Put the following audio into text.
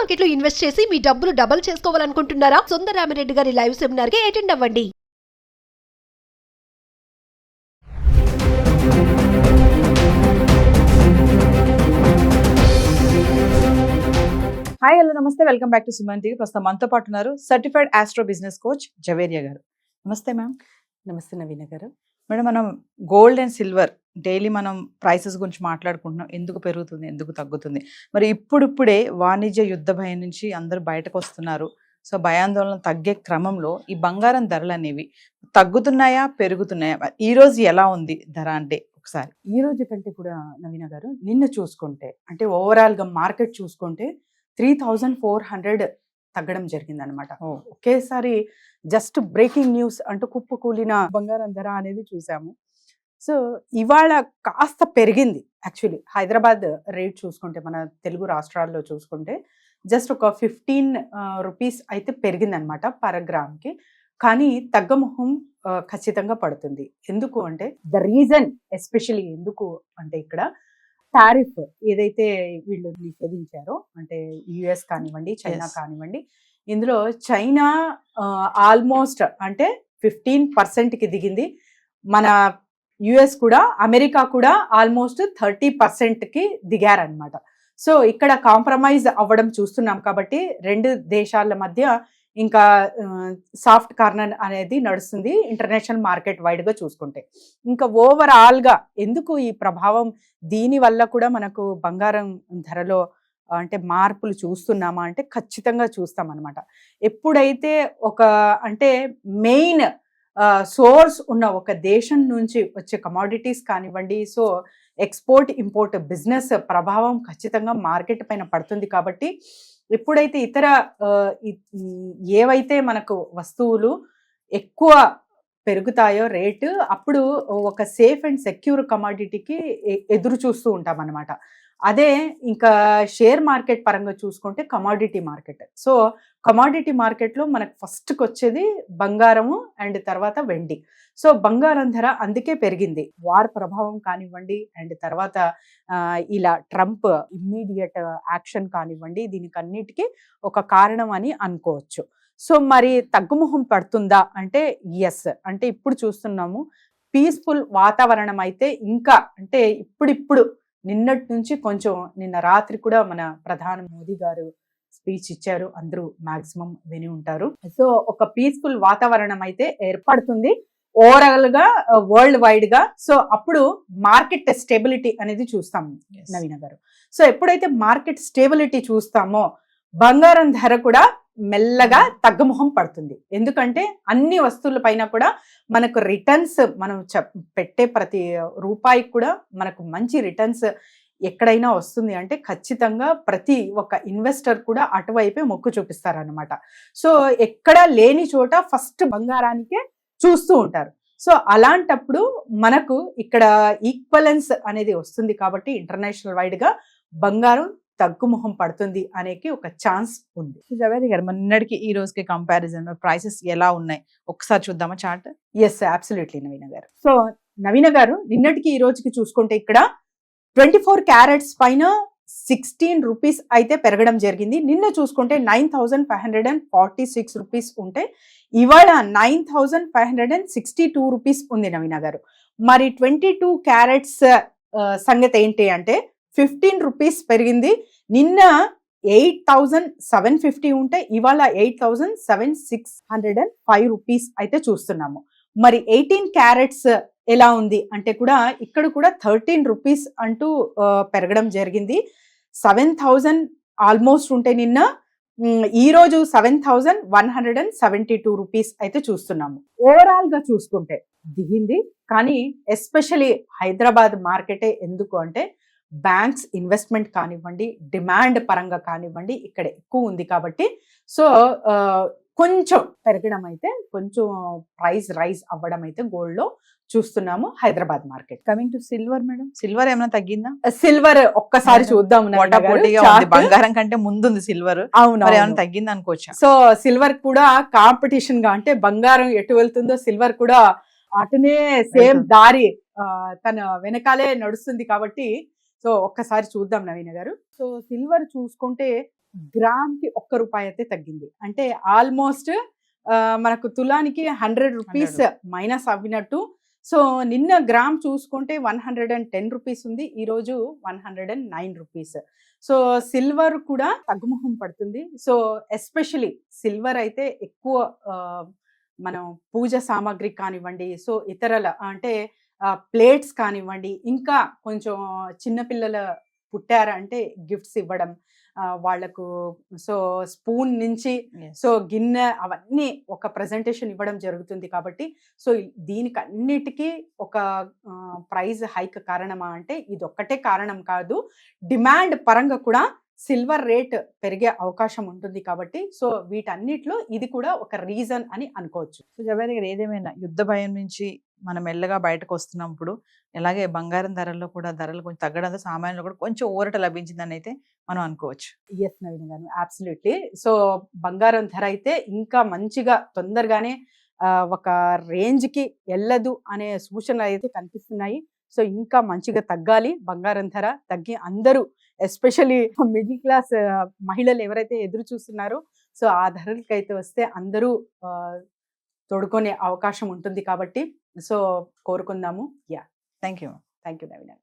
Market లో invest చేసి మీ డబ్బులు డబుల్ చేసుకోవాలనుకుంటున్నారా? సుందరరామిరెడ్డి గారి లైవ్ సెమినార్ కి అటెండ్ అవ్వండి. హాయ్ హలో నమస్తే, welcome back to Suman TV. ప్రస్తుతం మనతో పాటు ఉన్నారు certified astro business coach Javeria గారు. నమస్తే మ్యామ్. నమస్తే నవీన గారు. మేడం, మనం గోల్డ్ అండ్ సిల్వర్ డైలీ మనం ప్రైసెస్ గురించి మాట్లాడుకుంటున్నాం. ఎందుకు పెరుగుతుంది, ఎందుకు తగ్గుతుంది? మరి ఇప్పుడిప్పుడే వాణిజ్య యుద్ధ భయం నుంచి అందరూ బయటకు వస్తున్నారు. సో భయాందోళన తగ్గే క్రమంలో ఈ బంగారం ధరలు అనేవి తగ్గుతున్నాయా, పెరుగుతున్నాయా? ఈ రోజు ఎలా ఉంది ధర అంటే ఒకసారి? ఈ రోజు కంటే కూడా నవీన గారు నిన్న చూసుకుంటే, అంటే ఓవరాల్ గా మార్కెట్ చూసుకుంటే 3400 తగ్గడం జరిగింది అనమాట. ఒకేసారి జస్ట్ బ్రేకింగ్ న్యూస్ అంటూ కుప్పకూలిన బంగారం ధర అనేది చూసాము. సో ఇవాళ కాస్త పెరిగింది. యాక్చువల్లీ హైదరాబాద్ రేట్ చూసుకుంటే, మన తెలుగు రాష్ట్రాల్లో చూసుకుంటే జస్ట్ ఒక 15 రూపీస్ అయితే పెరిగింది అనమాట పర్ గ్రామ్కి. కానీ తగ్గముఖం ఖచ్చితంగా పడుతుంది. ఎందుకు అంటే ద రీజన్ ఎస్పెషలీ ఎందుకు అంటే, ఇక్కడ టారిఫ్ ఏదైతే వీళ్ళు నిషేధించారో, అంటే యుఎస్ కానివ్వండి, చైనా కానివ్వండి, ఇందులో చైనా ఆల్మోస్ట్ అంటే 15%కి దిగింది. మన యుఎస్ కూడా, అమెరికా కూడా ఆల్మోస్ట్ 30%కి దిగారనమాట. సో ఇక్కడ కాంప్రమైజ్ అవ్వడం చూస్తున్నాం. కాబట్టి రెండు దేశాల మధ్య ఇంకా సాఫ్ట్ కార్నర్ అనేది నడుస్తుంది ఇంటర్నేషనల్ మార్కెట్ వైడ్గా చూసుకుంటే. ఇంకా ఓవరాల్గా ఎందుకు ఈ ప్రభావం, దీని వల్ల కూడా మనకు బంగారం ధరలో అంటే మార్పులు చూస్తున్నామా అంటే ఖచ్చితంగా చూస్తాం అనమాట. ఎప్పుడైతే ఒక అంటే మెయిన్ సోర్స్ ఉన్న ఒక దేశం నుంచి వచ్చే కమోడిటీస్ కానివ్వండి, సో ఎక్స్పోర్ట్ ఇంపోర్ట్ బిజినెస్ ప్రభావం ఖచ్చితంగా మార్కెట్ పైన పడుతుంది. కాబట్టి ఎప్పుడైతే ఇతర ఏవైతే మనకు వస్తువులు ఎక్కువ పెరుగుతాయో రేటు, అప్పుడు ఒక సేఫ్ అండ్ సెక్యూర్ కమోడిటీకి ఎదురు చూస్తూ ఉంటాం అన్నమాట. అదే ఇంకా షేర్ మార్కెట్ పరంగా చూసుకుంటే కమోడిటీ మార్కెట్. సో కమోడిటీ మార్కెట్లో మనకు ఫస్ట్కి వచ్చేది బంగారము అండ్ తర్వాత వెండి. సో బంగారం ధర అందుకే పెరిగింది. వార్ ప్రభావం కానివ్వండి, అండ్ తర్వాత ఇలా ట్రంప్ ఇమ్మీడియట్ యాక్షన్ కానివ్వండి, దీనికి అన్నిటికీ ఒక కారణం అని అనుకోవచ్చు. సో మరి తగ్గుముఖం పడుతుందా అంటే ఎస్. అంటే ఇప్పుడు చూస్తున్నాము పీస్ఫుల్ వాతావరణం అయితే ఇంకా, అంటే ఇప్పుడిప్పుడు నిన్నటి నుంచి కొంచెం, నిన్న రాత్రి కూడా మన ప్రధాని మోదీ గారు స్పీచ్ ఇచ్చారు, అందరూ మాక్సిమం విని ఉంటారు. సో ఒక పీస్ఫుల్ వాతావరణం అయితే ఏర్పడుతుంది ఓవరాల్ గా వరల్డ్ వైడ్ గా. సో అప్పుడు మార్కెట్ స్టెబిలిటీ అనేది చూస్తాం నవీన గారు. సో ఎప్పుడైతే మార్కెట్ స్టెబిలిటీ చూస్తామో బంగారం ధర కూడా మెల్లగా తగ్గుముఖం పడుతుంది. ఎందుకంటే అన్ని వస్తువుల పైన కూడా మనకు రిటర్న్స్, మనం పెట్టే ప్రతి రూపాయికి కూడా మనకు మంచి రిటర్న్స్ ఎక్కడైనా వస్తుంది అంటే ఖచ్చితంగా ప్రతి ఒక్క ఇన్వెస్టర్ కూడా అటువైపే మొక్కు చూపిస్తారనమాట. సో ఎక్కడ లేని చోట ఫస్ట్ బంగారానికే చూస్తూ ఉంటారు. సో అలాంటప్పుడు మనకు ఇక్కడ ఈక్వలెన్స్ అనేది వస్తుంది. కాబట్టి ఇంటర్నేషనల్ వైడ్ గా బంగారం తగ్గుముఖం పడుతుంది అనేకి ఒక ఛాన్స్ ఉంది. జవేరియా గారు, నిన్నటికి ఈ రోజుకి కంపారిజన్ ప్రైసెస్ ఎలా ఉన్నాయి ఒకసారి చూద్దామా చార్ట్? ఎస్, అబ్సల్యూట్లీ నవీన గారు. సో నవీన గారు, నిన్నటికి ఈ రోజుకి చూసుకుంటే ఇక్కడ 24 క్యారెట్స్ పైన 16 రూపీస్ అయితే పెరగడం జరిగింది. నిన్న చూసుకుంటే 9546 రూపీస్ ఉంటే ఇవాళ 9562 రూపీస్ ఉంది నవీన గారు. మరి 22 క్యారెట్స్ సంగతి ఏంటి అంటే 15 రూపీస్ పెరిగింది. నిన్న 8750 ఉంటే ఇవాళ 8705 రూపీస్ అయితే చూస్తున్నాము. మరి 18 క్యారెట్స్ ఎలా ఉంది అంటే కూడా ఇక్కడ కూడా 13 రూపీస్ అంటూ పెరగడం జరిగింది. 7000 ఆల్మోస్ట్ ఉంటే నిన్న, ఈ రోజు 7172 రూపీస్ అయితే చూస్తున్నాము. ఓవరాల్ గా చూసుకుంటే దిగింది. కానీ ఎస్పెషలీ హైదరాబాద్ మార్కెటే, ఎందుకు అంటే బ్యాంక్స్ ఇన్వెస్ట్మెంట్ కానివ్వండి, డిమాండ్ పరంగా కానివ్వండి ఇక్కడ ఎక్కువ ఉంది. కాబట్టి సో కొంచెం పెరగడం అయితే, కొంచెం ప్రైస్ రైజ్ అవ్వడం అయితే గోల్డ్ లో చూస్తున్నాము Hyderabad market. Coming to silver madam, silver ఏమైనా తగ్గిందా? సిల్వర్ ఒక్కసారి చూద్దాం. బంగారం కంటే ముందుంది సిల్వర్. అవును, ఏమైనా తగ్గింది అనుకోవచ్చు. సో సిల్వర్ కూడా కాంపిటీషన్ గా, అంటే బంగారం ఎటు వెళ్తుందో సిల్వర్ కూడా అటునే సేమ్ దారి తన వెనకాలే నడుస్తుంది. కాబట్టి సో ఒక్కసారి చూద్దాం నవీన గారు. సో సిల్వర్ చూసుకుంటే గ్రామ్కి ₹1 అయితే తగ్గింది. అంటే ఆల్మోస్ట్ మనకు తులానికి 100 రూపీస్ మైనస్ అవ్వినట్టు. సో నిన్న గ్రామ్ చూసుకుంటే ₹110 ఉంది, ఈరోజు ₹109. సో సిల్వర్ కూడా తగ్గుముఖం పడుతుంది. సో ఎస్పెషలీ సిల్వర్ అయితే ఎక్కువ మనం పూజ సామాగ్రి కానివ్వండి, సో ఇతరల అంటే ప్లేట్స్ కానివ్వండి, ఇంకా కొంచెం చిన్నపిల్లల పుట్టారంటే గిఫ్ట్స్ ఇవ్వడం వాళ్లకు, సో స్పూన్ నుంచి సో గిన్నె అవన్నీ ఒక ప్రజెంటేషన్ ఇవ్వడం జరుగుతుంది. కాబట్టి సో దీనికి అన్నిటికీ ఒక ప్రైస్ హైక్ కారణమా అంటే ఇది ఒక్కటే కారణం కాదు, డిమాండ్ పరంగా కూడా సిల్వర్ రేట్ పెరిగే అవకాశం ఉంటుంది. కాబట్టి సో వీటన్నిటిలో ఇది కూడా ఒక రీజన్ అని అనుకోవచ్చు. సో జవేద్ గారు, ఏదేమైనా యుద్ధ భయం నుంచి మనం మెల్లగా బయటకు వస్తున్నప్పుడు ఎలాగే బంగారం ధరల్లో కూడా ధరలు కొంచెం తగ్గడంతో సామాన్యులు కూడా కొంచెం ఊరట లభించిందని అయితే మనం అనుకోవచ్చు. ఎస్ నవీన్ గారు, అబ్సల్యూట్లీ. సో బంగారం ధర అయితే ఇంకా మంచిగా తొందరగానే ఒక రేంజ్కి వెళ్ళదు అనే సూచనలు అయితే కనిపిస్తున్నాయి. సో ఇంకా మంచిగా తగ్గాలి బంగారం ధర, తగ్గి అందరూ ఎస్పెషల్లీ మిడిల్ క్లాస్ మహిళలు ఎవరైతే ఎదురు చూస్తున్నారో సో ఆ ధరలకైతే వస్తే అందరూ తోడుకునే అవకాశం ఉంటుంది. కాబట్టి సో కోరుకుందాము. Thank you Naveen.